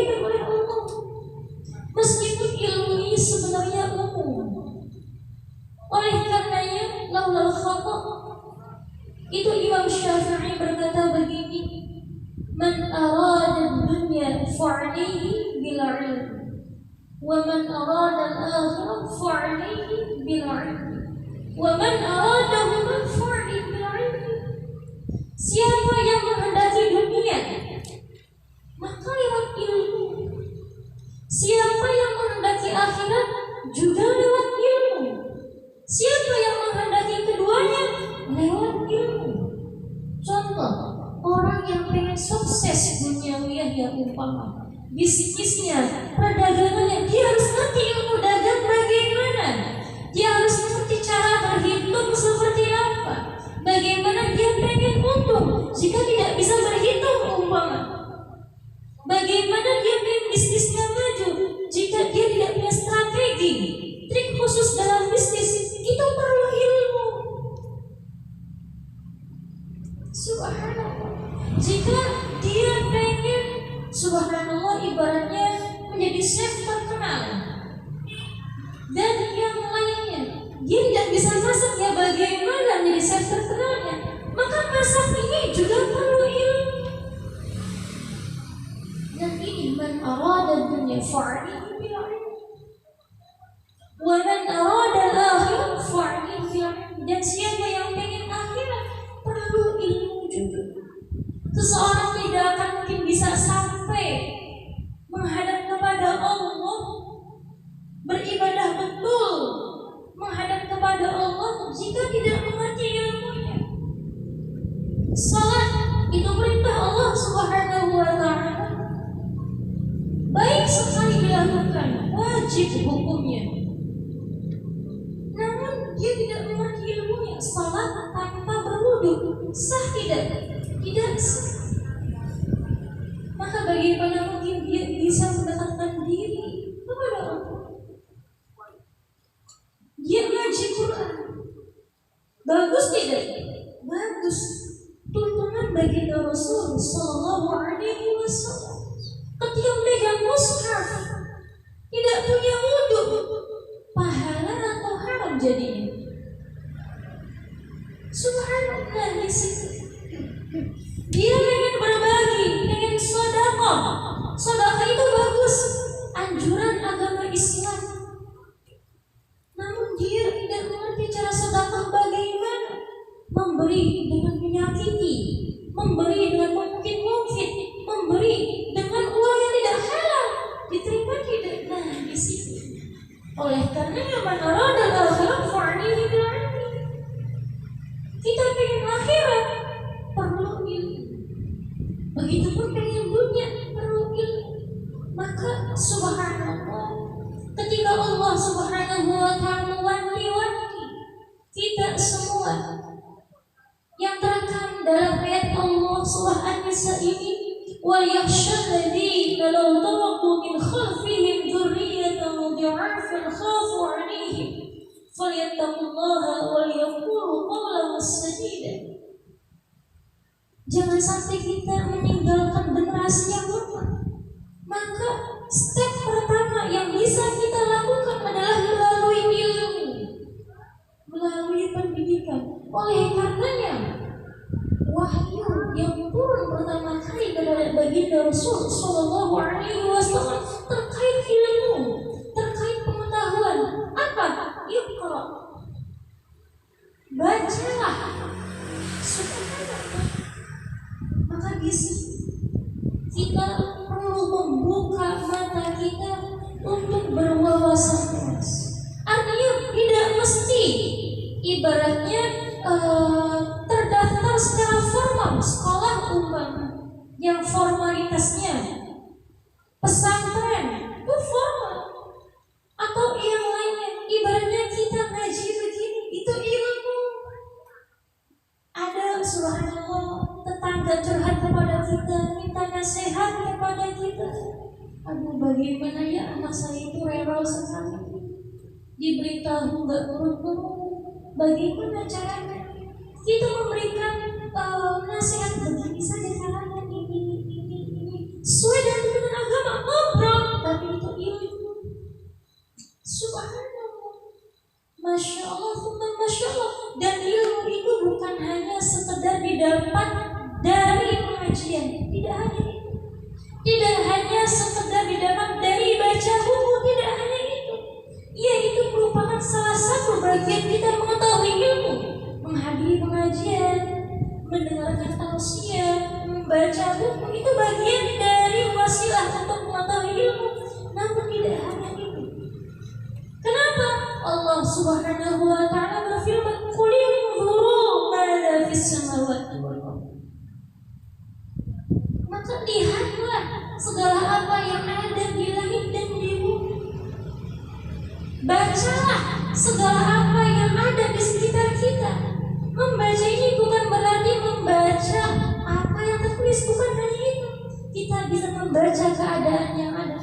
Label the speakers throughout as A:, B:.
A: diberikan oleh Allah. Meskipun ilmu ini sebenarnya umum. Oleh karenanya, laulal khata, itu Imam Syafi'i berkata begini, man arada dunya fa'alihi bil ilm, wa man arada al-akhirah fa'alihi bil ilm, wa man aradahuma fa'alihi bil ilm. Siapa yang menghendaki dunia, maka lewat ilmu. Siapa yang menghendaki akhirat, juga lewat ilmu. Siapa yang menghendaki keduanya, lewat ilmu. Contoh, orang yang pengen sukses duniawiyah yang umpama, bisnisnya, perdagangannya, dia harus ngerti ilmu dagang bagaimana. Dia harus ngerti cara berhitung seperti apa. Bagaimana dia pengen untung jika tidak bisa berhitung umpama. Bagaimana dia pengen bisnisnya maju jika dia tidak punya strategi, trik khusus dalam bisnis. Itu perlu ilmu. Subhanallah. Jika dia pengen, subhanallah, ibaratnya menjadi chef terkenal dan yang lainnya, dia tidak bisa masak, ya bagaimana menjadi chef terkenalnya? Maka masak ini juga perlu ilmu. Dan ini man arada dunya fa'alihi bil ilm, wa man arada al-akhirah fa'alihi bil ilm. Dan siapa yang pengen akhirat, perlu ilmu juga. Seseorang tidak akan mungkin bisa sampai menghadap kepada Allah, beribadah betul menghadap kepada Allah jika tidak mengerti ilmunya. Salat itu perintah Allah Subhanahu wa ta'ala, baik sekali dilakukan, wajib hukumnya. Namun dia tidak mengerti ilmunya. Salat tanpa berwudu sah tidak? Tidak sah. Maka bagaimana mungkin dia bisa mendekatkan diri kepada Allah? Dia ngaji Quran, bagus tidak? Bagus. Tuntunan baginda Rasul Sallallahu Alaihi Wasallam ketika memegang mushaf tidak punya wudu, pahala atau haram jadinya? Subhanallah. Di situ dia ingin berbagi, ingin sedekah. Sedekah itu bagus, anjuran agama Islam. Namun dia tidak mengerti cara sedekah bagaimana. Memberi dengan menyakiti, memberi dengan mungkin-mungkin, memberi dengan uang yang tidak halal, diterima tidak? Nah, di situ. Oleh karenanya, man arada al-akhirah fa'alihi bil ilm. Kita pengen akhirat, perlu ilmu. Begitupun pengen dunia, perlu ilmu. Maka subhanallah, ketika Allah Subhanahu wa ta'ala mewanti-wanti kita semua, yang terekam dalam ayat Allah surah An-Nisa ini, wa yakhshalladzina law taraku min khalfihim dzurriyyatan dha'afan khafu 'alaihim falyattaqullaha wa yaqulu qawlan sadida. Jangan sampai kita meninggalkan generasi yang lemah. Maka step pertama yang bisa kita lakukan adalah melalui ilmu, melalui pendidikan. Oleh karenanya, wahyu yang turun pertama kali kepada baginda Rasul Sallallahu Alaihi Wasallam terkait ilmu, terkait pengetahuan. Apa? Iqra, bacalah. Subhanallah. Maka di sini kita perlu membuka mata kita untuk berwawasan luas. Artinya tidak mesti ibaratnya terdaftar secara formal sekolah umpama yang formalitasnya pesantren itu formal, atau yang lainnya. Ibaratnya kita ngaji begini, itu ilmu. Ada subhanallah tetangga curhat kepada kita, minta nasihat kepada kita. Aduh, bagaimana ya anak saya itu rewel sekali, diberitahu nggak turun-turun. Bagaimana caranya? Kita memberikan nasihat begini saja caranya, ini sesuai dengan agama. sekedar didapat dari pengajian, tidak hanya itu. Tidak hanya sekedar didapat dari baca buku, tidak hanya itu. Yaitu merupakan salah satu bagian kita mengetahui ilmu, menghadiri pengajian, mendengarkan tausiah, membaca buku, itu bagian dari wasilah untuk mengetahui ilmu. Namun tidak hanya itu. Kenapa? Allah Subhanahu wa taala berfirman, "Qul inzuru madza fis samawati wal ardh." Maka lihatlah segala apa yang ada di langit dan di bumi. Bacalah segala apa yang ada di sekitar kita. Membaca ini bukan berarti membaca apa yang tertulis, bukan hanya itu. Kita bisa membaca keadaan yang ada.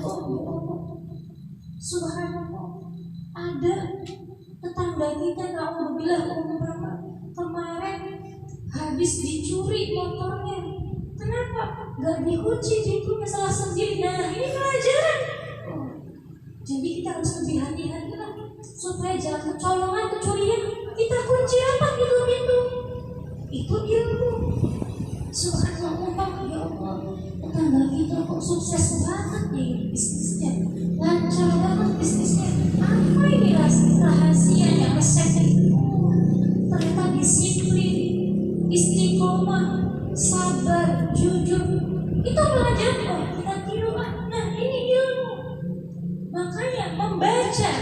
A: Subhanallah, ada tetangga kita, alhamdulillah, umpama kemarin habis dicuri motornya. Kenapa? Gak dikunci, dia punya salah sendiri. Nah, ini pelajaran. Jadi kita harus lebih hati-hati lah, supaya jangan kecolongan, kecurian. Kita kunci apa pintu-pintu? Itu ilmu. Subhanallah, ya Allah, tetangga kita kok sukses banget nih bisnisnya, lancar banget bisnisnya. Apa ini rahasianya, resepnya? Ternyata disiplin, istiqomah, sabar, jujur. Itu pelajaran kita tiru. Nah, ini ilmu. Makanya membaca,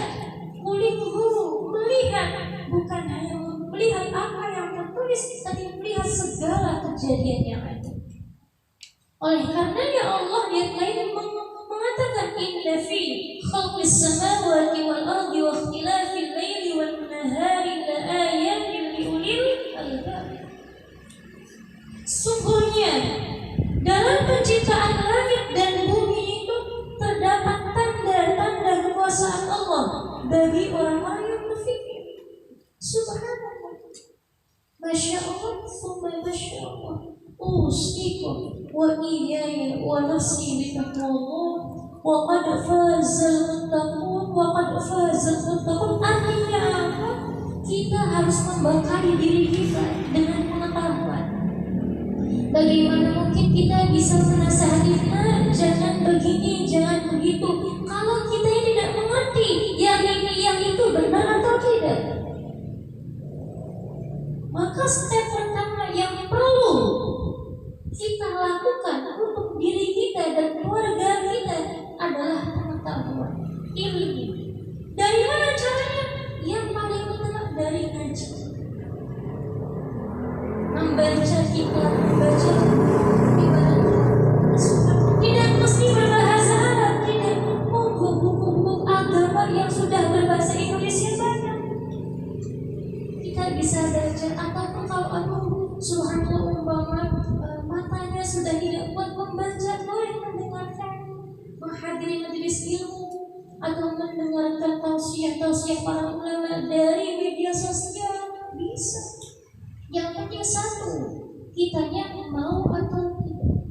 A: kulit guru, melihat, bukan hanya melihat apa yang tertulis, tapi melihat segala kejadian yang ada. Oleh karenanya Allah di ayat lain mengatakan, "Inna fi khalqis samawati wal ardi wa ikhtilafil laili wan nahari la ayatin li ulil albab." Sungguhnya dalam penciptaan langit dan bumi itu terdapat tanda-tanda kekuasaan Allah bagi orang-orang yang berfikir. Subhanallah. Masya Allah, summa masya Allah. Usikum wa iyaya wa nafsi bitaqwallah wa qad fazal muttaqun wa qad fazal muttaqun. Artinya apa? Kita harus membekali diri kita dengan pengetahuan. Bagaimana mungkin kita bisa menasihati, jangan begini, jangan begitu, kalau kita tidak mengerti yang ini, yang itu benar atau tidak? Maka step pertama yang perlu kita lakukan untuk diri kita dan keluarga kita adalah pengetahuan, ilmu. Dari mana caranya? Yang paling utama dari ngaji. Membaca kitab, membaca ibarat. Tidak mesti berbahasa Arab, tidak. Buku-buku agama yang sudah berbahasa Indonesia banyak. Kita bisa baca, ataupun kalau aku subhanallah umpama matanya sudah tidak kuat membaca, boleh mendengarkan, menghadiri majelis ilmu, atau mendengarkan tausiah para ulama dari media sosial, bisa. Yang penting satu, kitanya mau atau tidak.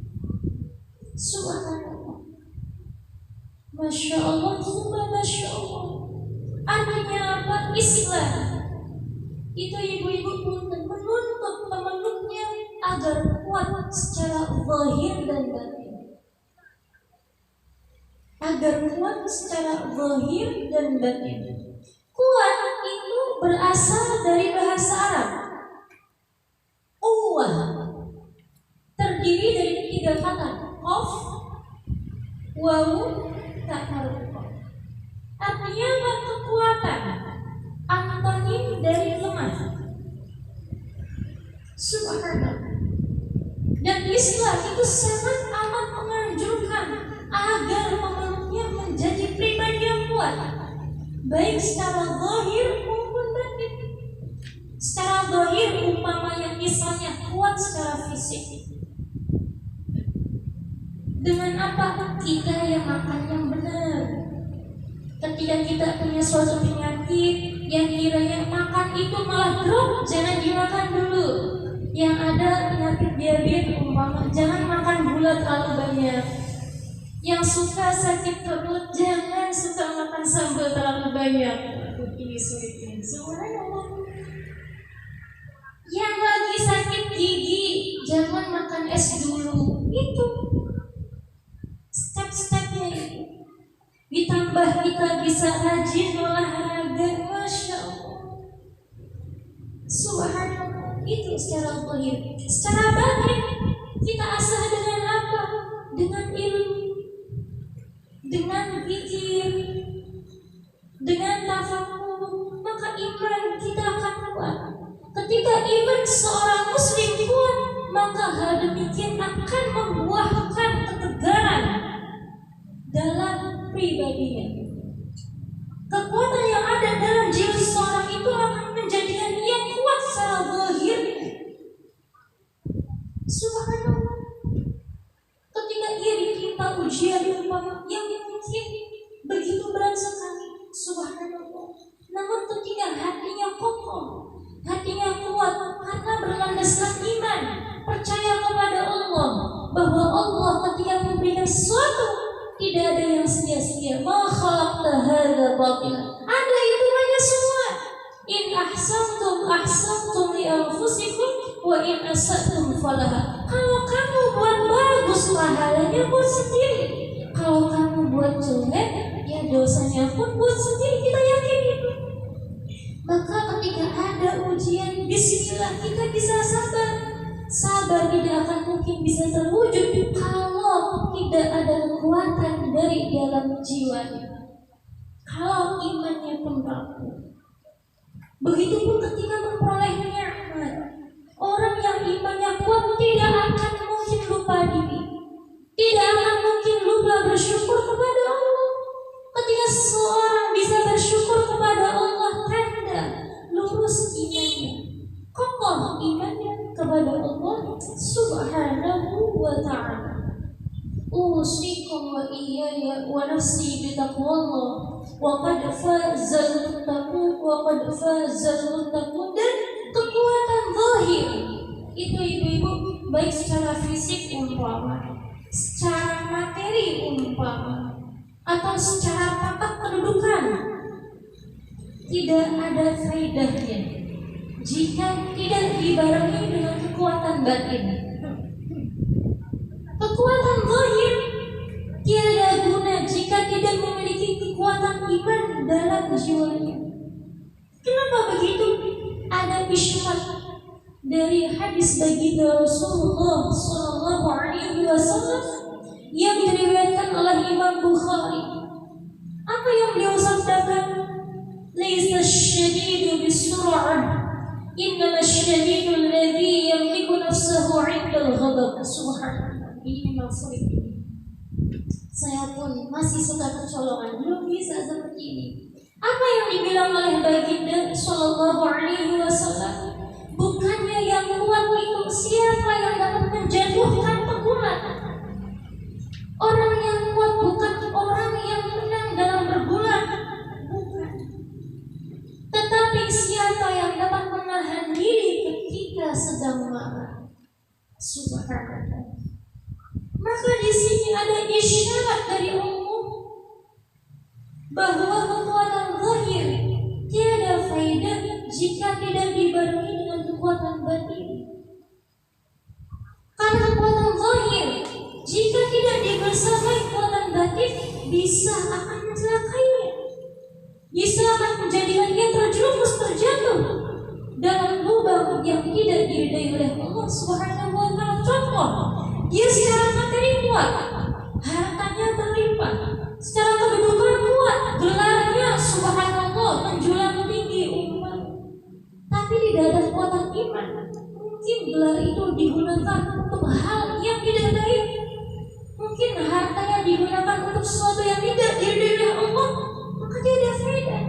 A: Subhanallah, Masya Allah, Masya Allah. Artinya apa? Islam itu ibu-ibu menuntut pemeluknya agar kuat secara zahir dan batin. Agar kuat secara zahir dan batin. Kuat itu berasal dari bahasa Arab. Uwah terdiri dari 3 kata, qaf, wawu, ta harukat. Artinya apa? Kekuatan. Antonim dari lemah. Subhanallah. Dan Islam itu sangat amat menganjurkan agar pemeluknya menjadi pribadi yang kuat, baik secara zahir maupun batin. Secara zahir umpamanya misalnya kuat secara fisik. Dengan apa? Kita yang makan yang benar. Ketika kita punya suatu penyakit yang kiranya makan itu malah drop, jangan dimakan dulu. Yang ada penyakit diabetes umpama, jangan makan gula terlalu banyak. Yang suka sakit perut, jangan suka makan sambal terlalu banyak. Ini sulit ini. Subhanallah. Yang lagi sakit gigi, ditambah kita bisa rajin olahraga, masya Allah, subhanallah. Itu secara zahir. Secara batin kita asah dengan apa? Dengan ilmu, dengan zikir, dengan tafakur, maka iman kita akan kuat. Ketika iman seorang muslim kuat, maka hal demikian akan membuahkan ketegaran dalam pribadinya. Kekuatan yang ada dalam jiwa seorang itu akan menjadikan dia kuat secara zahir. Subhanallah. Ketika dia ditimpa ujian yang mungkin begitu berat sekali, subhanallah, namun ketika hatinya kokoh, hatinya kuat karena berlandaskan iman, percaya kepada Allah, bahwa Allah ketika memberikan sesuatu tidak ada yang sia-sia. Ma khalaqta hadza batila. Ada hitungannya semua. In ahsantum ahsantum li anfusikum wa in asatum falaha. Kalau kamu buat bagus pahalanya buat sendiri. Kalau kamu buat jelek, ya dosanya pun buat sendiri. Kita yakin itu. Maka ketika ada ujian, bismillah, kita bisa sabar. Sabar tidak akan mungkin bisa terwujud kalau tidak ada kekuatan dari dalam jiwanya, kalau imannya pun rapuh. Begitupun ketika memperoleh nikmat, orang yang imannya kuat tidak akan mungkin lupa diri, tidak akan mungkin lupa bersyukur kepada Allah. Ketika seorang bisa bersyukur kepada Allah, tanda lurus imannya, kokoh imannya kepada Allah subhanahu wa ta'ala. Usikum wa iyaya wa nafsi bitaqwallah wa qad fazal muttaqun wa qad fazal muttaqun. Dan kekuatan zahir itu ibu-ibu, baik secara fisik umpama, secara materi umpama, atau secara pangkat kedudukan, tidak ada faedahnya jika tidak dibarengi dengan kekuatan batin. Kekuatan zahir tiada guna jika tidak memiliki kekuatan iman dalam jiwanya. Kenapa begitu? Ada isyarat dari hadis baginda Rasulullah sallallahu alaihi wasallam yang diriwayatkan oleh Imam Bukhari. Apa yang beliau sabdakan? Laisa syadidu bisur'ah, innama syadidu alladhi yamliku nafsahu 'inda al-ghadab. Subhanallah. Ini memang sulit. Saya pun masih suka kecolongan, belum bisa seperti ini. Apa yang dibilang oleh baginda sallallahu alaihi wasallam? Bukannya yang kuat itu siapa yang dapat menjatuhkan pekuat. Orang yang kuat bukan orang yang menang dalam bergulat, bukan. Tetapi siapa yang dapat menahan diri ketika sedang marah. Subhanallah. Maka di sini ada isyarat dari Allah bahwa kekuatan zahir tiada faedah jika tidak dibarengi dengan kekuatan batin. Karena kekuatan zahir jika tidak dibersamai kekuatan batin bisa akan mencelakainya, bisa akan menjadikan dia terjerumus, terjatuh dalam lubang yang tidak diridai oleh Allah Subhanahu wa ta'ala. Contoh, dia secara materi kuat, hartanya berlimpah, secara kedudukan kuat, gelarnya subhanallah menjulang tinggi umat, tapi tidak ada kekuatan iman. Mungkin gelar itu digunakan untuk hal yang tidak baik, mungkin hartanya digunakan untuk sesuatu yang tidak diridai oleh Allah, maka tidak ada faedah.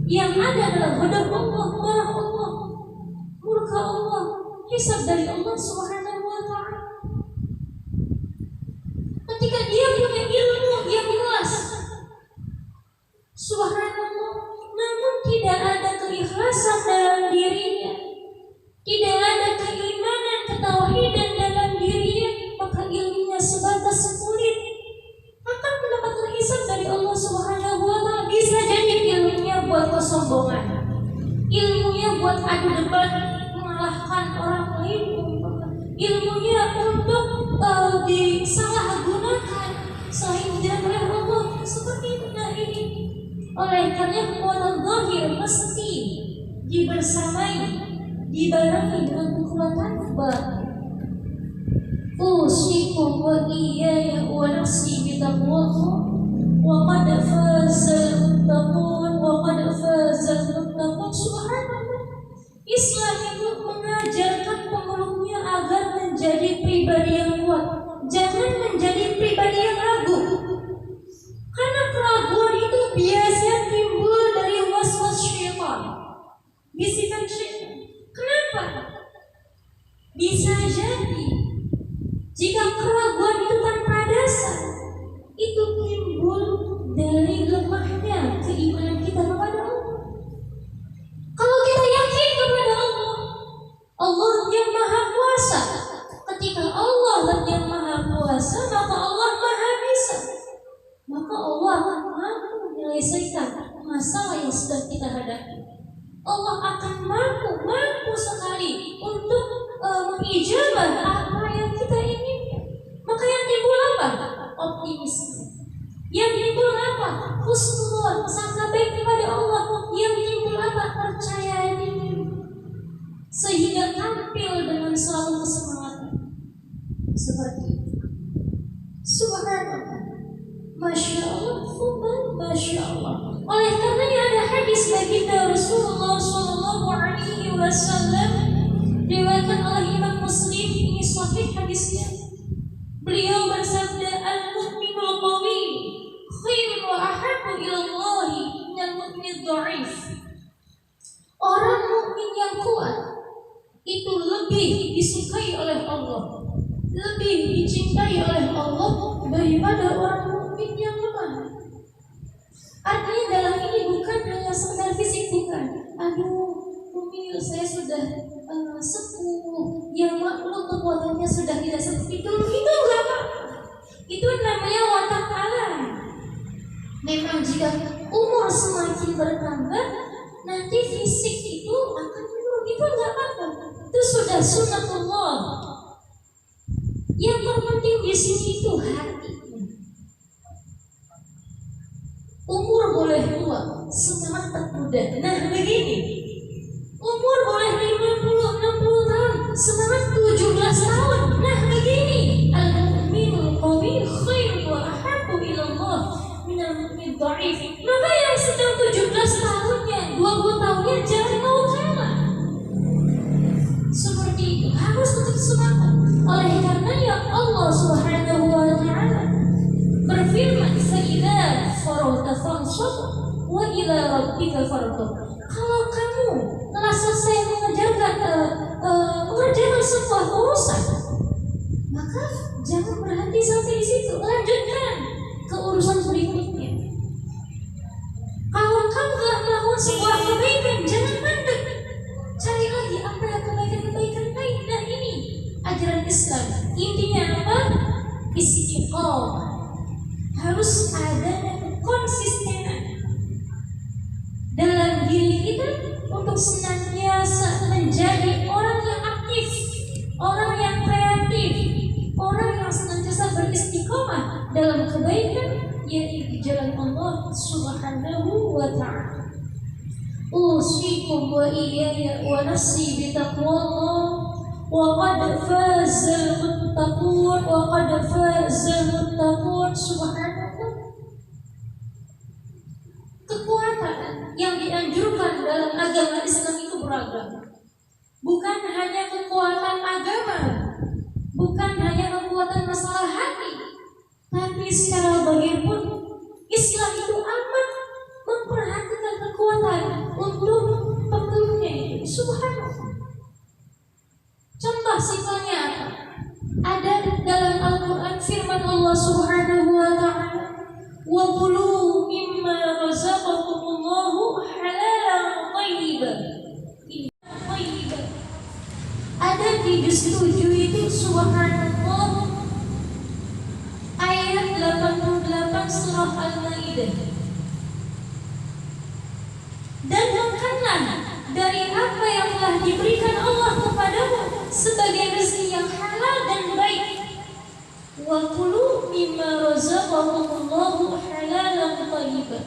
A: Yang ada adalah ghadab Allah, marah Allah, murka Allah, hisab dari Allah Subhanahu wa ta'ala. Ketika dia punya ilmu yang luas, subhanallah, namun tidak ada keikhlasan dalam dirinya, tidak ada keimanan, ketauhidan dalam dirinya, maka ilmunya sebatas kulit, akan mendapatkan hisab dari Allah Subhanahu wa ta'ala. Bisa jadi ilmunya buat kesombongan, ilmunya buat adu debat, mengalahkan orang lain, ilmunya untuk disalahgunakan selain tidak oleh Allah, seperti Oleh karena kekuatan zahir mesti dibersamai, dibarengi dengan kekuatan batin. Usikum wa iyaya wa nafsi bitaqwallah wa qad fazal muttaqun wa qad fazal muttaqun. Subhanallah. Islam itu mengajarkan pemeluknya agar menjadi pribadi yang kuat, jangan menjadi pribadi yang ragu. Karena keraguan itu biasanya timbul dari was-was syaitan, bisikan syaitan. Kenapa? Bisa jadi jika keraguan itu tanpa dasar, itu timbul dari lemahnya keimanan kita kepada Allah. Kalau kita yakin kepada Allah, Allah yang Maha Kuasa. Ketika Allah yang Maha Kuasa, maka Allah Maha Bisa. Maka Allah akan mampu menyelesaikan masalah yang sedang kita hadapi. Allah akan mampu sekali untuk mengijabah apa yang kita inginkan. Maka yang timbul apa? Optimisme. Yang timbul apa? Husnuzon, sangka baik kepada Allah. Yang timbul apa? Percaya diri. Sehingga tampil dengan selalu kesemangatan. Seperti itu. Subhanallah. Masya Allah, Masya Allah. Oleh karenanya ada hadis baginda Rasulullah Sallallahu Alaihi Wasallam, diriwayatkan oleh Imam Muslim, ini sahih hadisnya. Beliau bersabda, al-mu'minul qawi khairun wa ahabbu ila Allah minal mu'minid dha'if. Orang mukmin yang kuat itu lebih disukai oleh Allah, lebih dicintai oleh Allah daripada orang mukmin yang lemah. Artinya dalam ini bukan hanya sekedar fisik, bukan. Aduh, mungkin saya sudah sepuh, yang maklum kekuatannya sudah tidak seperti itu enggak apa. Itu namanya watak alam. Memang jika umur semakin bertambah, nanti fisik itu akan menurun, itu enggak apa-apa. Itu sudah sunnatullah. Yang terpenting di sini itu hati. Umur boleh tua, semangat tetap muda. Nah begini, umur boleh 50, 60 tahun, semangat 17 tahun. Nah begini, al-mu'minul qawi khairun wa ahabbu ila Allah minal mu'min dha'if. Maka yang sedang 17 tahunnya, 20 tahunnya jangan mau kalah. Seperti itu, harus tetap semangat. Oleh karenanya Allah Subhanahu wa ta'ala berfirman, "Fa'idza faragta fansab wa ila rabbika farghab." Kalau kamu telah selesai mengerjakan sebuah urusan, maka jangan berhenti sampai di situ, lanjutkan ke urusan berikutnya. Kalau kamu telah melakukan sebuah kebaikan, jangan mandek, cari lagi apa yang kebaikan lain. Nah ini ajaran Islam. Intinya apa? Istiqomah. Harus ada konsistenan dalam diri kita untuk senantiasa menjadi orang yang aktif, orang yang kreatif, orang yang senantiasa beristiqomah dalam kebaikan, yaitu di jalan Allah Subhanahu wa ta'ala. Usikum wa iyaya wa nafsi bitaqwallah wa qad fazal muttaqun wa qad fazal muttaqun. Subhanallah. Kekuatan yang dianjurkan dalam agama Islam itu beragam. Bukan hanya kekuatan agama, bukan hanya kekuatan masalah hati, tapi secara zahir pun Islam itu amat memperhatikan kekuatan untuk pemeluknya. Subhanallah. Contoh simpelnya apa? Ada dalam Al-Quran firman Allah Subhanahu wa ta'ala, "Wa kulu mimma razaqakumullahu halalan thayyiban." Ini thayyiban. Ada di juz 7 itu, subhanallah, ayat 88 surah Al-Maidah. Dan makanlah dari apa yang telah diberikan Allah kepadamu sebagai rezeki yang halal dan baik. Wa kulu mimma razaqakumullahu halalan thayyiban.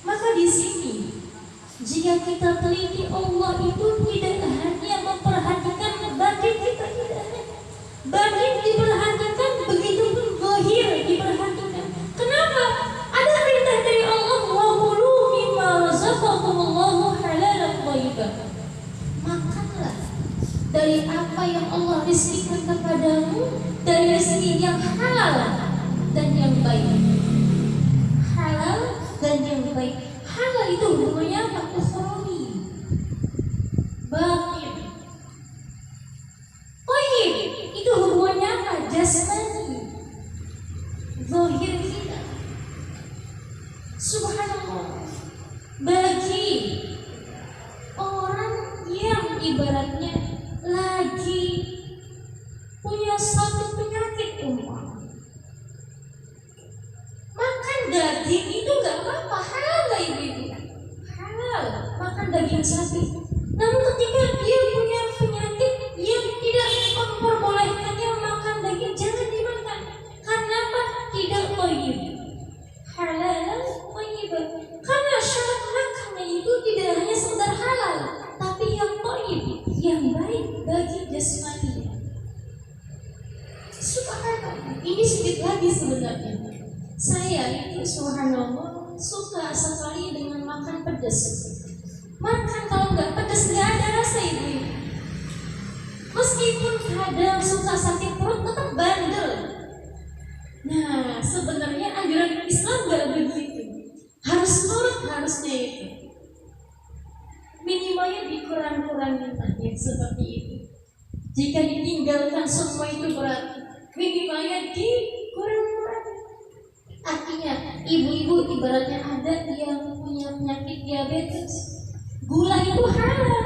A: Maka di sini jika kita teliti, Allah itu tidak hanya memperhatikan batin kita, tidak. Batin diperhatikan, begitu pun zahir diperhatikan. Kenapa? Ada perintah dari Allah, wa kulu mimma razaqakumullahu halalan thayyiban. Makanlah dari apa yang Allah rizkikan kepadamu, dari rezeki yang halal dan yang baik. Halal dan yang baik. Halal itu hubungannya apa? Ukhrawi, batin. Thayyib itu hubungannya apa? Jasmani, zahir kita. Subhanallah. Bagi orang yang ibaratnya lagi punya satu penyakit umpama, makan daging itu gak apa-apa, halal gak ibu-ibu? Halal, makan daging sapi. Namun ketika dia punya penyakit yang tidak memperbolehkannya makan daging, jangan dimakan. Karena apa? Tidak thayyib. Halal thayyib. Karena syarat makannya itu tidak hanya sekedar halal, tapi yang thayyib, yang baik bagi jasmani. Subhanallah. Ini sedikit lagi sebenarnya. Saya itu subhanallah suka sekali dengan makan pedas. Makan kalau nggak pedas nggak ada rasa ibu. Meskipun kadang suka sakit perut tetap bandel. Nah sebenarnya anjuran Islam nggak begitu. Harus nurut, harusnya itu. Minimalnya dikurang-kurangin aja seperti itu. Jika ditinggalkan semua itu berat, minimalnya dikurang-kurangin. Artinya ibu-ibu ibaratnya ada yang punya penyakit diabetes, gula itu halal,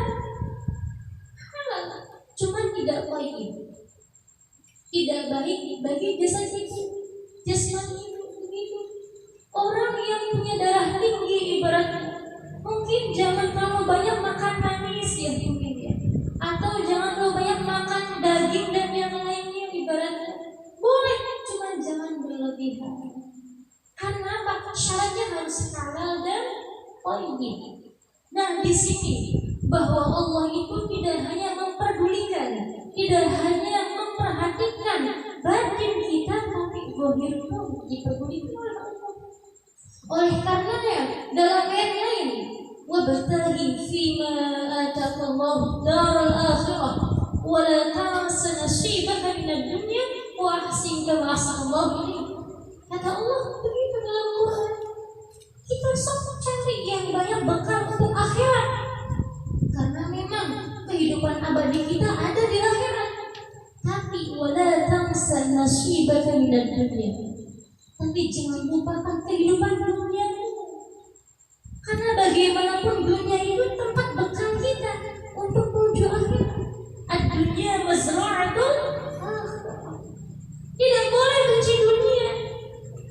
A: cuman tidak baik, tidak baik bagi jasmani itu. Begitu. Orang yang punya darah tinggi ibaratnya, mungkin jangan terlalu banyak makan manis ya mungkin ya, atau jangan terlalu banyak makan daging dan yang lainnya ibaratnya. Boleh, cuman jangan berlebihan. Karena apa? Syaratnya harus halal dan thayyib. Nah, di sini bahwa Allah itu tidak hanya memperdulikan, tidak hanya memperhatikan batin kita, tapi zahir pun diperdulikan oleh Allah. Oleh karenanya dalam ayat lain, wabtaghi fima ataqallahu daral akhirah wa la tansa nasibaka minad dunya wa ahsin kama ahsanallahu ilaik. Kata Allah begitu dalam Quran. Kita semua cari yang banyak bekal untuk akhirat. Karena memang kehidupan abadi kita ada di akhirat. Tapi wala tansa nasibaka minad dunya. Tapi jangan lupakan kehidupan dunia itu. Karena bagaimanapun dunia itu tempat bekal kita untuk menuju akhirat. Ad-dunya mazra'atul akhirah. Tidak boleh benci dunia.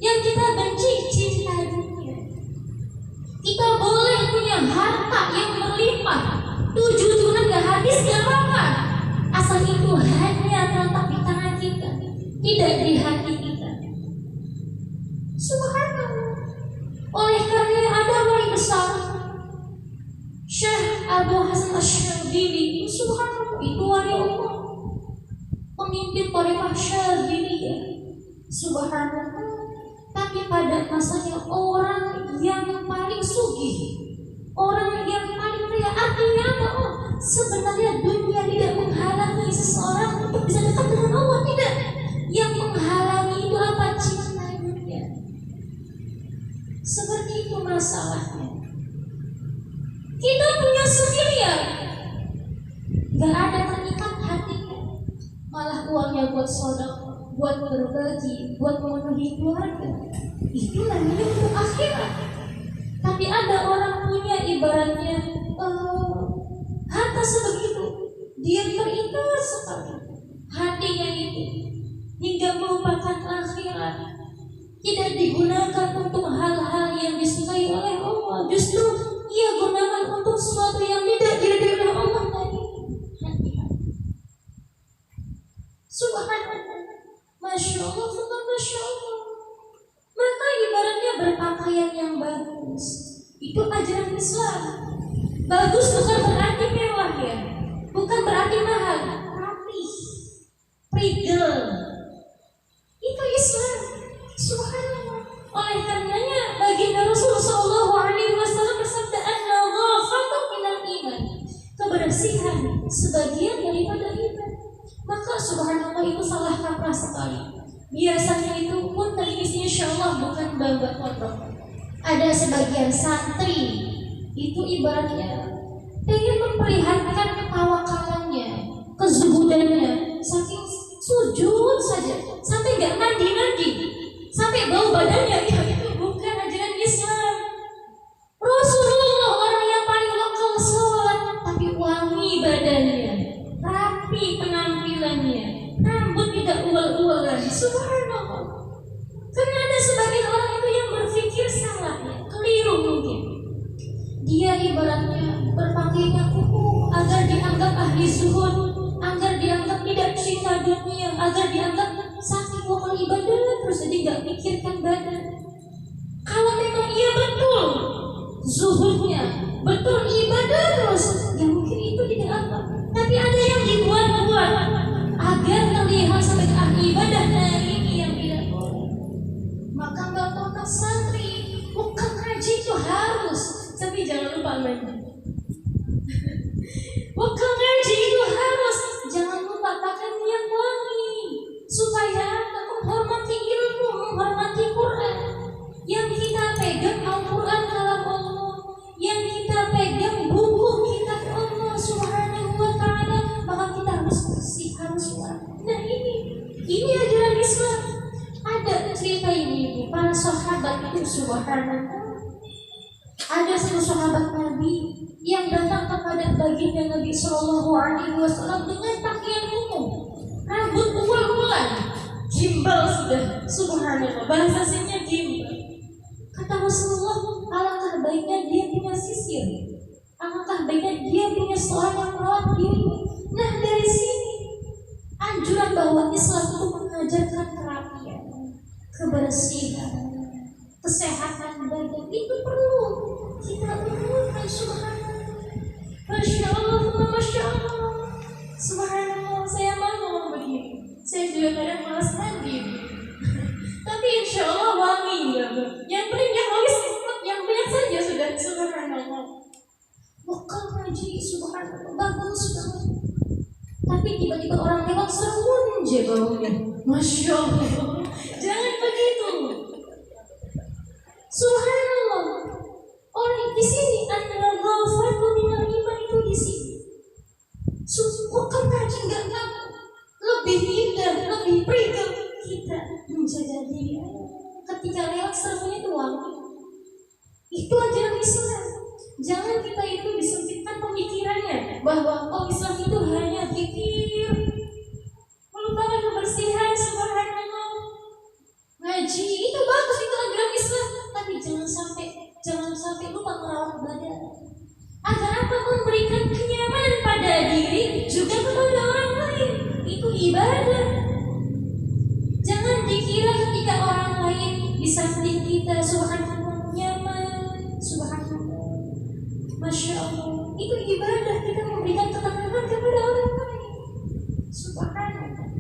A: Yang kita benci cinta dunia. Kita boleh punya harta yang berlimpah, 7 turunan gak habis gak apa-apa, asal itu hanya terletak di tangan kita, tidak di hati kita. Subhanallah. Oleh karena ada wali besar Syekh Abu Hasan Asy-Syadzili, subhanallah, itu wali Allah, pemimpin Thariqah Syadziliyah. Subhanallah. Tapi pada masanya orang yang paling sugih, orang yang paling kaya. Artinya apa? Oh, sebenarnya dunia tidak menghalangi seseorang untuk bisa dekat dengan Allah, tidak. Yang menghalangi itu apa? Cinta dunia. Seperti itu masalahnya. Kita punya semiliar, gak ada terikat hatinya, malah uangnya buat sedekah, buat berbagi, buat memenuhi keluarga. Itu namanya untuk akhirat. Tapi ada orang punya ibaratnya harta sebegitu, dia terikat sekali hatinya itu hingga melupakan akhirat, tidak digunakan untuk hal-hal yang disukai oleh Allah. Justru ia gunakan untuk sesuatu yang tidak diridhoi oleh Allah tadi. Subhanallah. Masya Allah, Masya Allah. Maka ibaratnya berpakaian yang bagus, Itu ajaran Islam. Bagus bukan berarti mewah ya, bukan berarti mahal, rapih, prigel. Itu Islam. Subhanallah. Oleh karenanya baginda Rasulullah SAW bersabda, an-nadhafatu minal iman. Kebersihan sebagian daripada iman. Maka subhanallah itu salah kaprah sekali. Biasanya itu pun tadi insya Allah bukan bangga kotor. Ada sebagian santri itu ibaratnya ingin memperlihatkan ketawakalannya, kezuhudannya, saking sujud saja sampai nggak mandi, sampai bau badannya. Itu bukan ajaran Islam. Rasulullah orang yang paling lokal sholat tapi wangi badannya, rapi penampilannya, rambut tidak ual-ualan. Subhanallah. Karena ada sebagian orang itu yang berpikir salah, keliru mungkin. Dia ibaratnya berpakaiannya kuku agar dianggap ahli zuhud, agar dianggap tidak cinta dunia, agar dianggap saking wakil ibadah, terus jadi nggak pikirkan badan. Kalau memang ia betul zuhudnya, betul ibadah terus, ya mungkin itu tidak apa. Tapi ada yang dibuat-buat agar terlihat sebagai ahli ibadah. Nah ini yang tidak boleh. Maka bapak santri bukan ngaji itu harus, tapi jangan lupa lagi. Bukan ngaji itu harus, jangan lupa pakaian yang wangi supaya menghormati ilmu, menghormati Quran. Yang kita pegang Al-Quran kalam Allah, yang kita pegang buku kitab Allah Subhanahu wa ta'ala, maka kita harus bersih, harus wangi. Nah ini ajaran Islam. Ada cerita ini, para sahabat itu subhanallah. Ada satu sahabat Nabi yang datang kepada baginda Nabi Shallallahu Alaihi Wasallam dengan pakaian umum, rambut ual-ualan, gimbal sudah, subhanallah, bahasa aslinya gimbal. Kata Rasulullah, alangkah baiknya dia punya sisir, alangkah baiknya dia punya seorang yang merawat diri. Nah dari sini anjuran bahwa Islam itu mengajarkan kerapian, kebersihan, kesehatan badan itu perlu kita perlukan. Subhanallah, masya Allah, masya Allah, subhanallah. Saya mau begini, saya juga kadang malas mandi, tapi insya Allah wangi ya. Yang penting yang wangi yang banyak saja sudah. Subhanallah. Bukan ngaji, subhanallah, bagus banget. Tapi tiba-tiba orang lewat serun aja baunya, masya Allah. Jangan begitu. Subhanallah. Orang di sini an-nadhafatu minal iman itu di sini. Bukan ngaji enggak lebih indah, lebih prigel kita menjaga diri. Ketika lewat serunnya itu wangi. Itu ajaran Islam. Jangan kita itu disempitkan pemikirannya bahwa Islam itu hanya pikir, melupakan kebersihan. Subhanallah. Ngaji itu bagus, itu ajaran Islam, tapi jangan sampai lupa merawat badan. Agar apa? Memberikan kenyamanan pada diri juga kepada orang lain. Itu ibadah. Jangan dikira ketika orang lain di samping kita subhanallah nyaman, subhanallah, masya Allah, itu ibadah. Kita memberikan ketenangan kepada orang lain. Subhanallah,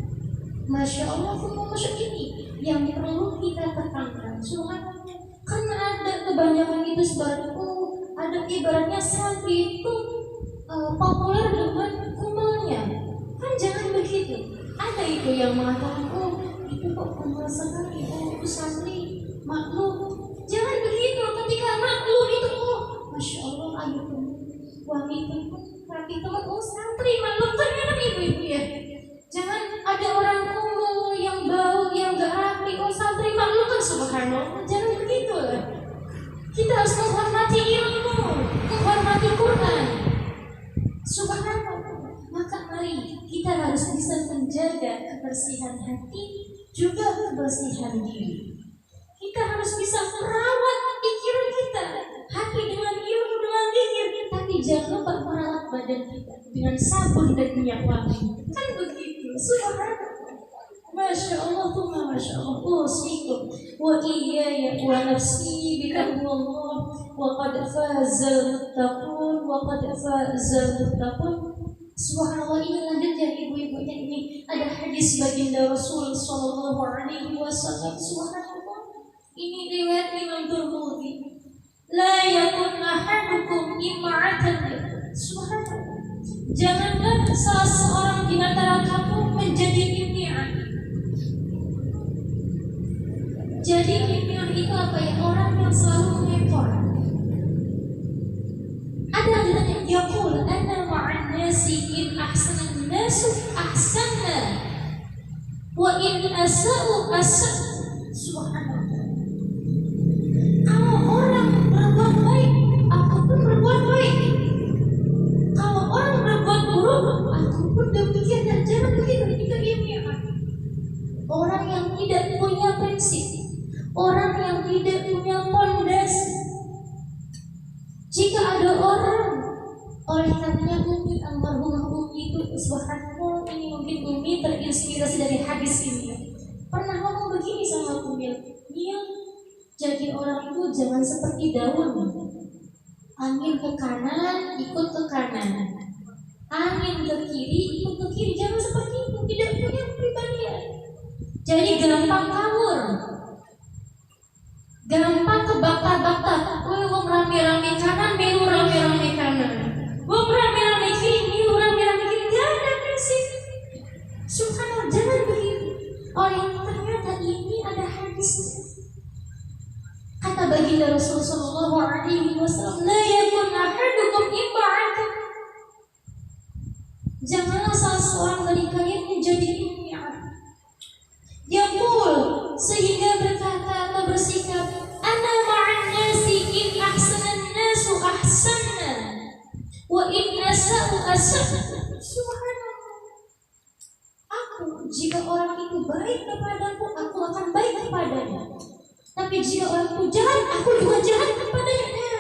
A: masya Allah, masya ini yang perlu kita tekankan. Subhanallah. Karena ada kebanyakan itu sebaliknya, ada ibaratnya santri itu populer dengan kumalnya. Kan jangan begitu. Ada itu yang mengatakan, itu kok kumal sekali, itu santri maklum. Jangan begitu. Ketika maklum itu, masya Allah, ayo wangi teman, rapi teman, santri maklum kan enak ibu-ibu ya. Jangan ada orang kumuh yang bau, yang gak rapi, santri maklum kan, subhanallah. Jangan begitu lah. Kita harus menghormati ilmu, menghormati Quran. Subhanallah. Maka mari kita harus bisa menjaga kebersihan hati, juga kebersihan diri. Kita harus bisa merawat pikiran kita, hati dengan ilmu, dengan zikir, tapi jangan lupa merawat badan kita dengan sabun dan minyak wangi. Kan begitu. Subhanallah. Masya Allah, masya masya Allah, usikum wa iyaya wa nafsi bitaqwallah wa qad fazal muttaqun wa qad fazal muttaqun. Subhanallah, ini lanjutnya ibu-ibunya, ini ada hadis baginda Rasul sallallahu alaihi wasallam. Subhanallah, ini riwayat Imam Tirmidzi. La yakun ahadukum ima'atan. Subhanallah, janganlah salah seorang di antara kamu menjadi impian. Jadi impian itu apa ya? Orang yang selalu mengekor. Ada yang yaqul anna ma'an nasi in ahsanan nasu ahsanna wa in asa'u asa'. Subhanallah, kalau orang berbuat baik, aku pun berbuat baik. Kalau orang berbuat buruk, aku pun demikian. Dan jangan begitu, itu impian. Orang yang tidak punya prinsip, orang yang tidak punya pondasi. Jika ada orang, oleh karenanya mungkin almarhumah Umi itu, subhanallah, ini mungkin Umi terinspirasi dari hadis ini, pernah ngomong begini sama Umi, Mil, jadi orang itu jangan seperti daun, angin ke kanan ikut ke kanan, angin ke kiri ikut ke kiri. Jangan seperti itu, tidak punya kepribadian. Jadi gampang kabur, gampang kebakar-bakar. Wong rame-rame kanan, milu rame-rame kanan. Wong rame-rame kiri, milu rame-rame kiri. Gak ada prinsip. Subhanallah, jangan begitu. Ternyata ini ada hadisnya. Kata baginda Rasulullah sallallahu alaihi wasallam, la yakun ahadukum imma'atan. Janganlah salah seorang dari kalian menjadi impian. Yaqul, sehingga berkata atau bersikap, ana ma'an nasi in ahsanan nasu ahsanna wa in asa'u asa'. Subhanallah, aku jika orang itu baik kepadaku, aku akan baik kepadanya. Tapi jika orang itu jahat, aku juga jahat kepadanya.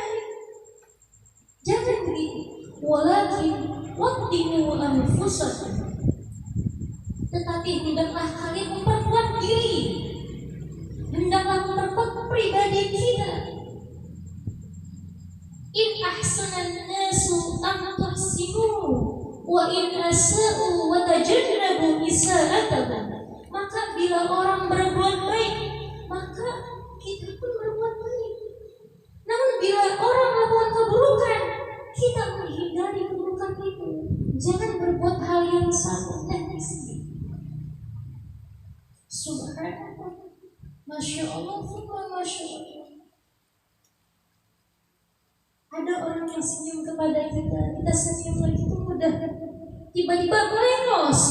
A: Jangan begitu. Walakin wattinu anfusakum. Tetapi hendaklah kalian memperkuat diri, hendaklah memperkuat pribadi kita. In ahsanan nasu an tuhsinu wa in asa'u wa tajannabu isa'atahum. Maka bila orang berbuat baik, maka kita pun berbuat baik. Namun bila orang melakukan keburukan, kita menghindari keburukan itu. Jangan berbuat hal yang sama dan isi. Subhanallah, masya Allah, masya Allah. Ada orang yang senyum kepada kita, kita senyum lagi itu mudah. Tiba-tiba melengos,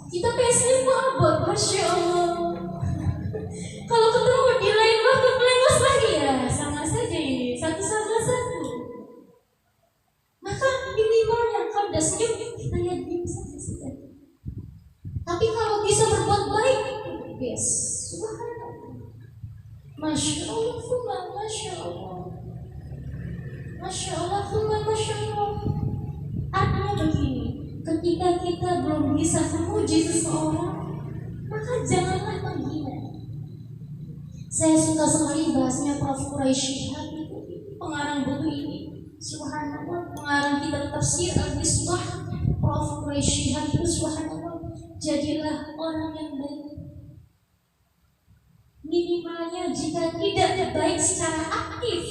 A: kita pengen senyum abot, masya Allah. Kalau ketemu di lain waktu melengos lagi, ya sama saja ini, satu sama satu. Maka minimalnya kalau udah senyum, kita lihat diam saja sudah. Tapi kalau bisa berbuat baik, yes, subhanallah, masya Allah, masya Allah, masya Allah, masya Allah. Artinya begini, ketika kita belum bisa memuji seseorang, maka janganlah menghina. Saya suka sekali bahasnya Prof. Quraisy itu, pengarang buku ini. Subhanallah, pengarang kitab tafsir Al-Misbah, Prof. Quraisy itu, subhanallah. Jadilah orang yang baik. Minimalnya jika tidak baik secara aktif,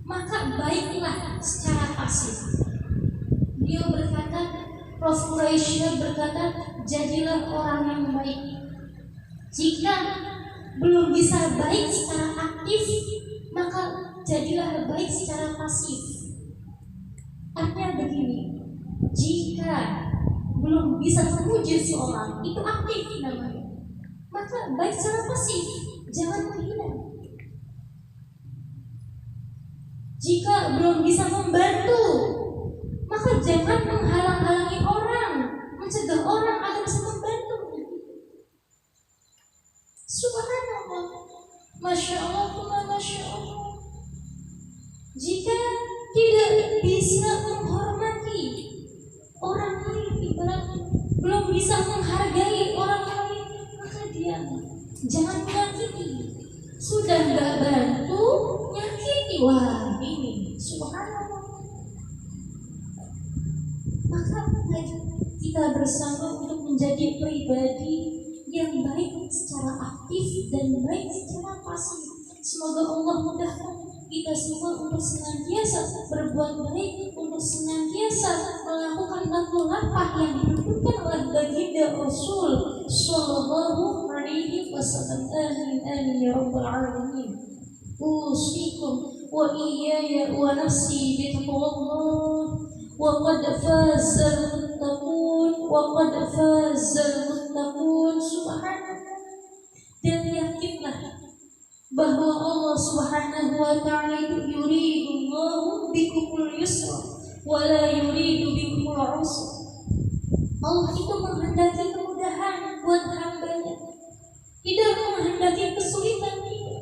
A: maka baiklah secara pasif. Beliau berkata, Prof. Quraisy berkata, jadilah orang yang baik. Jika belum bisa baik secara aktif, maka jadilah baik secara pasif. Artinya begini, jika belum bisa memuji seorang, itu aktif namanya, maka baik secara pasif, jangan menghina. Jika belum bisa membantu, maka jangan menghalang-halangi orang, mencegah orang agar bisa membantu. Subhanallah, masya Allah, masya Allah. Jika tidak bisa menghormati orang lain, ibaratnya belum bisa menghargai orang lain, maka diam. Jangan menyakiti. Sudah nggak bantu, nyakiti. Wah, ini subhanallah. Maka kita bersama untuk menjadi pribadi yang baik secara aktif dan baik secara pasif. Semoga Allah mudahkan kita semua untuk senantiasa berbuat baik, untuk senantiasa melakukan langkah yang ditunjukkan oleh baginda Rasul Sallallahu Alaihi Wasallam. Amin amin ya rabbal alamin. Usikum wa iyaya wa nafsi bitaqwallah. وقد فاز المتقون وقد فاز المتقون. Subhanallah. Dan yakinlah bahwa Allah Subhanahu wa ta'ala itu yuridullahu bikumul yusra wa la yuridu bikumul usra. Allah itu menghendaki kemudahan buat hambanya, tidak menghendaki kesulitan kita.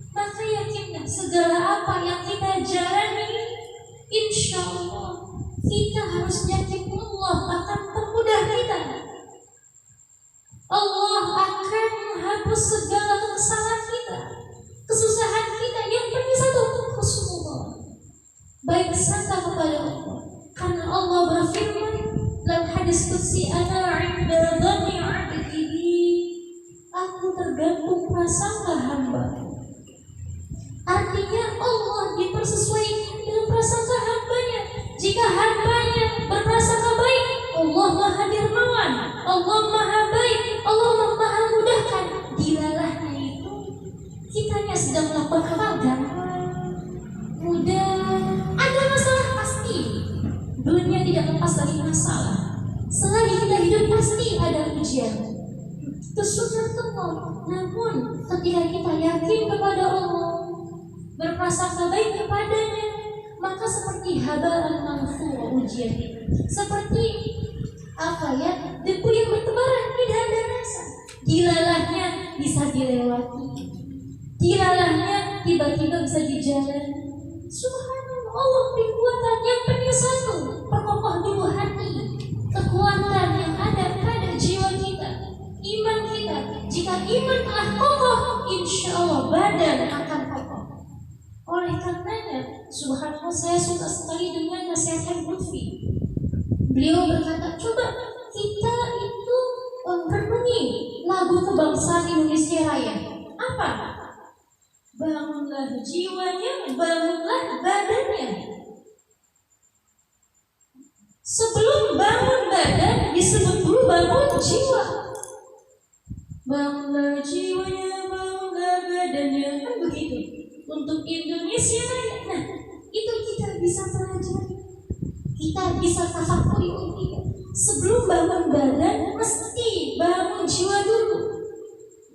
A: Maka yakinlah segala apa yang kita jalani, insya Allah kita harus yakin Allah akan mempermudah kita. Allah akan menghapus segala kesalahan kita, kesusahan kita. Yang penting satu, husnul baik sangka kepada Allah. Karena Allah berfirman dalam hadis qudsi, ana 'inda dhanni 'abdi bi, aku tergantung prasangka hamba. Artinya Allah dipersesuaikan dengan prasangka hambanya. Jika hambanya berprasangka baik, Allah Maha Dermawan, Allah Maha baik, Allah Maha mudahkan. Dilalahnya itu kitanya sedang melakukan hal gampang, mudah. Ada masalah pasti. Dunia tidak lepas dari masalah. Selagi kita hidup pasti ada ujian. Itu sudah tentu. Namun ketika kita yakin kepada Allah, berprasangka baik kepadanya, maka seperti haba'an manthura ujian, seperti apa ya, debu yang bertebaran, tidak ada rasa. Dilalahnya bisa dilewati, dilalahnya tiba-tiba bisa dijalani. Subhanallah, Allah beri kekuatan. Yang penting satu, perkokoh dulu hati, kekuatan yang ada pada jiwa kita, iman kita. Jika iman telah kokoh, insya Allah badan akan kokoh. Oleh karenanya, subhanallah, saya suka sekali dengan nasihat Habib Lutfi. Beliau berkata, coba kita itu renungi lagu kebangsaan Indonesia Raya. Apa? Bangunlah jiwanya, bangunlah badannya. Sebelum bangun badan, disebut dulu bangun jiwa. Bangunlah jiwanya, bangunlah badannya, kan begitu. Untuk Indonesia Raya, nah itu kita bisa pelajari, kita bisa tafakuri. Sebelum bangun badan, mesti bangun jiwa dulu.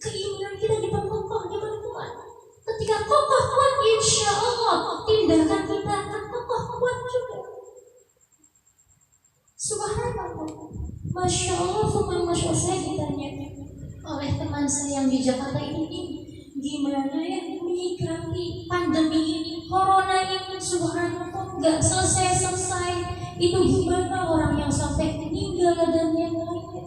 A: Keinginan kita diperkokoh, diperkuat. Ketika kokoh kuat, insya Allah tindakan kita akan kokoh kuat juga. Subhanallah, masya Allah, masya Allah. Saya ditanya oleh teman saya yang di Jakarta ini, gimana ya menyikapi pandemi ini, corona ini, subhanallah, nggak selesai-selesai. Itu gimana orang yang sampai meninggal dan yang lainnya.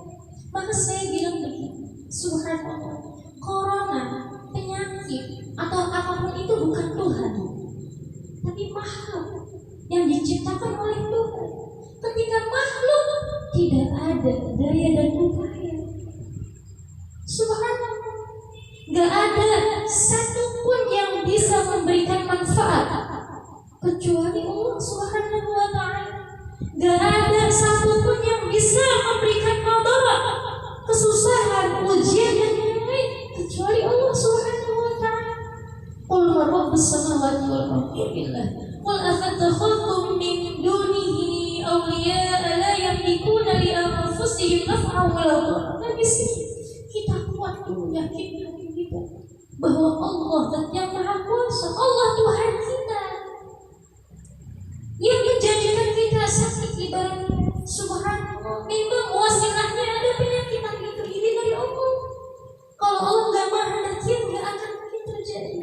A: Maka saya bilang begini, subhanallah, corona, penyakit atau apapun itu bukan Tuhan, tapi makhluk yang diciptakan oleh Tuhan. Ketika makhluk tidak ada daya dan upaya, subhanallah, gak ada satupun yang bisa memberikan manfaat kecuali Allah Subhanahu wa ta'ala. Gak ada satupun yang bisa memberikan madarat, kesusahan, ujian dan lain-lain kecuali Allah Subhanahu wa ta'ala. Qul rabbus samawati wal ardi illah qul afattakhadtum min dunihi awliya'a la yamlikuna li anfusihim naf'an wa la darran. Kita kuat dulu yakin kita bahwa Allah zat yang maha kuasa, Allah Tuhan kita yang menjadikan kita sakit ibarat subhanallah. Memang wasilahnya ada penyakit itu ini dari Allah. Kalau Allah nggak maha nakian, nggak akan mungkin terjadi.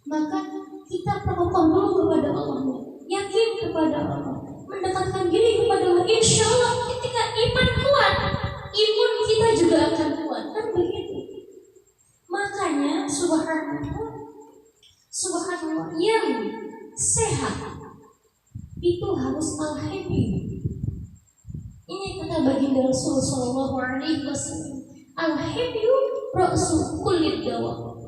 A: Maka kita perkokoh dulu kepada Allah, yakin kepada Allah, mendekatkan diri kepada Allah. Insya Allah ketika iman kuat, imun kita juga akan kuat. Kan begitu. Subhanallah, yang sehat itu harus al-happy. Ini kata baginda Rasul sallallahu alaihi wasallam, al-happy ra'su kulli dawa.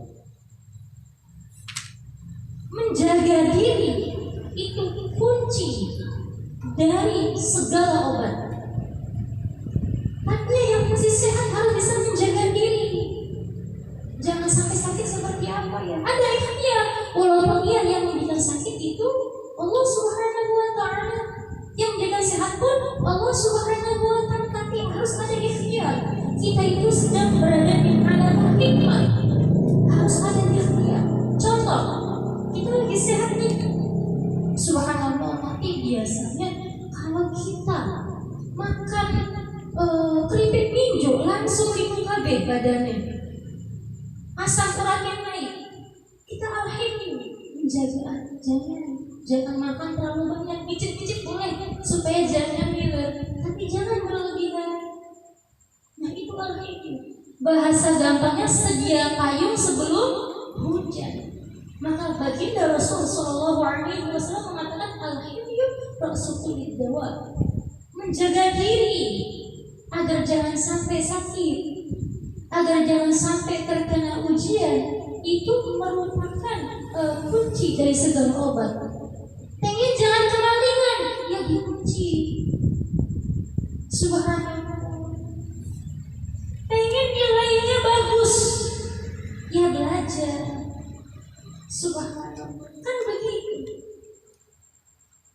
A: Menjaga diri itu kunci dari segala obat. Artinya yang masih sehat harus bisa menjaga diri. Jangan sampai sakit seperti apa ya? Ada ikhtiar, walaupun yang memberikan sakit itu Allah Subhanahu wa taala, yang memberikan sehat pun Allah Subhanahu wa taala, tapi harus ada ikhtiar. Kita itu sedang berada di alam hikmah. Harus ada ikhtiar. Contoh, kita lagi sehat nih. Subhanallah, tapi biasanya kalau kita makan keripik minjo langsung di KB badannya, asam uratnya naik. Kita alhamdulillah menjaga, jangan makan terlalu banyak, dikit-dikit boleh supaya jangan ngiler, tapi jangan berlebihan. Nah itu alhamdulillah. Bahasa gampangnya sedia payung sebelum hujan. Maka baginda Rasul sallallahu alaihi wasallam mengatakan al-hilyu ra'sul dawa. Menjaga diri agar jangan sampai sakit, agar jangan sampai terkena ujian, itu merupakan kunci dari segala obat. Pengen jangan kemalingan, ya dikunci. Subhanallah. Pengen nilainya bagus, ya belajar. Subhanallah, kan begitu.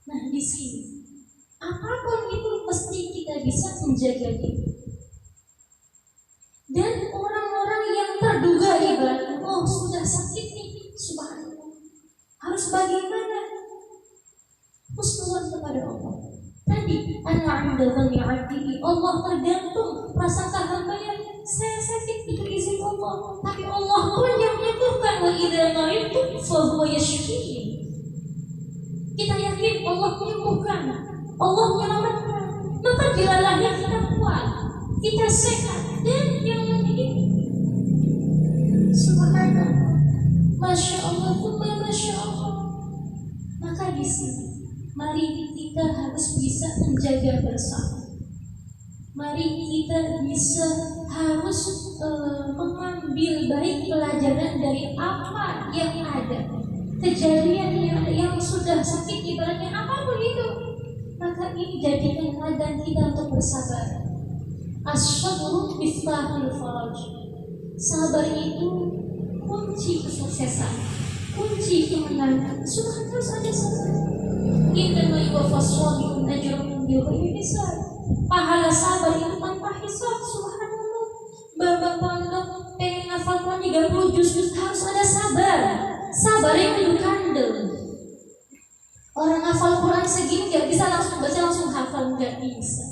A: Nah di sini, apapun itu mesti kita bisa menjaga diri. Dan orang-orang yang terduga ibarat, oh sudah sakit nih, subhanallah, harus bagaimana? Husnuzan kepada Allah. Tadi Allah tergantung prasangka hambanya. Saya sakit itu izin Allah, tapi Allah pun yang menyembuhkan. Wa idza maridtu fa huwa yashfini. Kita yakin Allah menyembuhkan, Allah menyelamatkan. Maka dilalah yang kita kuat, kita sehat, dan yang penting subhanallah, masya Allah, masya Allah. Maka di sini mari kita harus bisa menjaga bersama. Mari kita bisa harus mengambil baik pelajaran dari apa yang ada, kejadian yang sudah sakit ibaratnya apapun itu. Maka ini jadikan ladang kita untuk bersabar. As-sabru miftahul faraj. Sabar itu kunci kesuksesan, kunci kemenangan. Sudah harus ada sabar. Innama yuwaffas sabirun ajrahum bighairi hisab. Pahala sabar itu tanpa hisab. Subhanallah. Bapak pondok pengen hafal Quran 30 juz harus ada sabar. Sabar yang kudu kandel. Orang hafal Quran segini gak bisa langsung baca langsung hafal, gak bisa.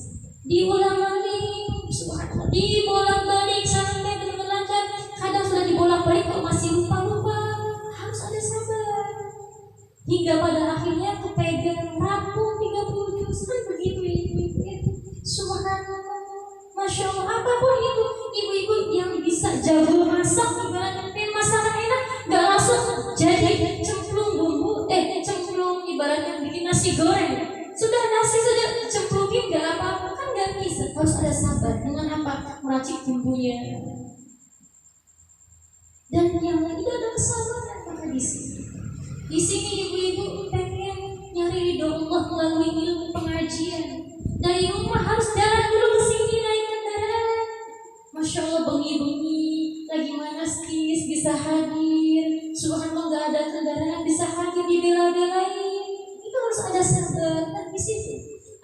A: Diulang-balik, subhanallah, dibolak-balik sampai benar-benar lancar. Kadang sudah dibolak-balik kok masih lupa-lupa. Harus ada sabar. Hingga pada akhirnya kepegang rampung 30 juz. Kan begitu ibu-ibu. Subhanallah, masya Allah. Apapun itu, ibu-ibu yang bisa jago masak, ibaratnya pengen masakan enak, gak langsung jadi cemplung bumbu, cemplung ibaratnya bikin nasi goreng. Sudah nasi sudah cemplungin gak apa-apa, kan gak bisa. Harus ada sabar. Dengan apa? Meracik bumbunya. Dan yang lain itu ada kesabaran. Maka di sini ibu-ibu pengen nyari ridho Allah melalui ilmu pengajian. Dari rumah harus jalan dulu ke sini naik kendaraan. Masya Allah, bengi-bengi lagi manastis bisa hadir. Subhanallah, gak ada kendaraan bisa hadir, dibela-belain. Itu harus ada sabar. Dan di sini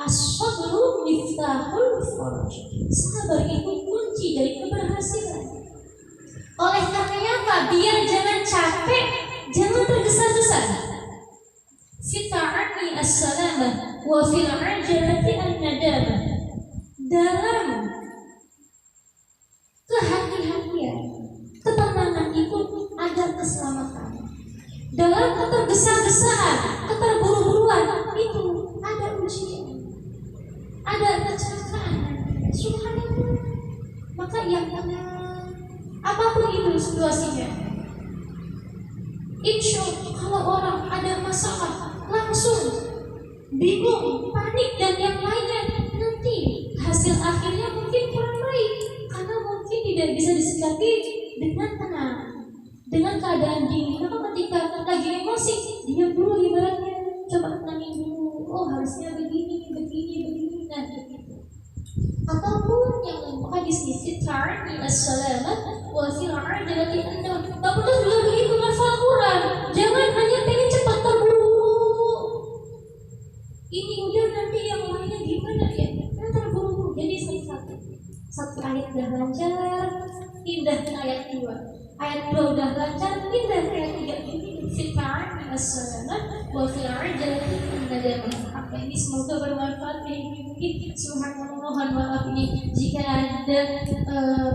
A: as-sabru miftahul faraj. Sabar itu kunci dari keberhasilan. Oleh karenanya apa? Biar jangan capek, jangan tergesa-gesa. Fita'ani as-salamah wa fil ajalati an-nadamah. Dalam kehati-hatian, ketenangan itu ada keselamatan. Dalam ketergesa-gesaan, keterburu-buruan itu ada ujian, ada kecelakaan. Subhanallah. Maka yang apapun itu situasinya, Insya Allah kalau orang ada masalah langsung bingung, panik dan yang lainnya, nanti hasil akhirnya mungkin kurang baik karena mungkin tidak bisa disikapi dengan tenang, dengan keadaan dingin. Maka ketika lagi emosi, diam dulu ibaratnya, coba tenangin dulu. Oh harusnya begini, begini, begini, nah gitu. Ataupun yang lain, maka di sini fitrani as-salamat wa fir'an jalati anda. Tak perlu juga begitu menghafal Quran. Jangan hanya pengen cepat terburu-buru. Ini udah nanti yang lainnya gimana ya? Karena terburu-buru. Jadi satu ayat udah lancar, pindah ke ayat 2. Ayat 2 udah lancar, pindah ke ayat 3. Ini fitrani as-salamat wa fir'an jalati anda. Apa ini semoga bermanfaat bagi kita. Subhanallah, mohon maaf ini jika ada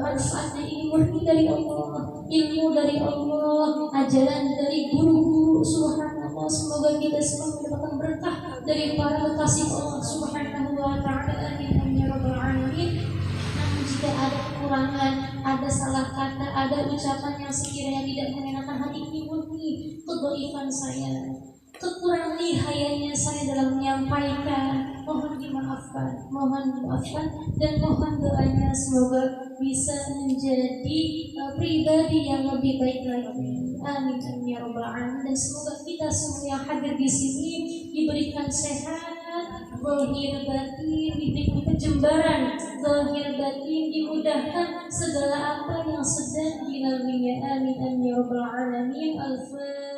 A: manfaatnya. Ini murni dari Allah, ilmu dari Allah, ajaran dari guru-guru. Subhanallah, semoga kita semua mendapatkan berkah dari para kekasih Allah Subhanahu wa ta'ala. Amin ya rabbal alamin. Namun jika ada kekurangan, ada salah kata, ada ucapan yang sekiranya tidak mengenakan hati, ini murni kedhaifan saya, kekurangan lihayanya saya dalam menyampaikan. Mohon dimaafkan dan mohon doanya semoga bisa menjadi pribadi yang lebih baik lagi. Amin ya rabbal alamin. Dan semoga kita semua yang hadir di sini diberikan sehat zahir batin, diberikan kejembaran zahir batin, dimudahkan segala apa yang sedang dilaluinya. Amin ya rabbal alamin. Al-Fatihah.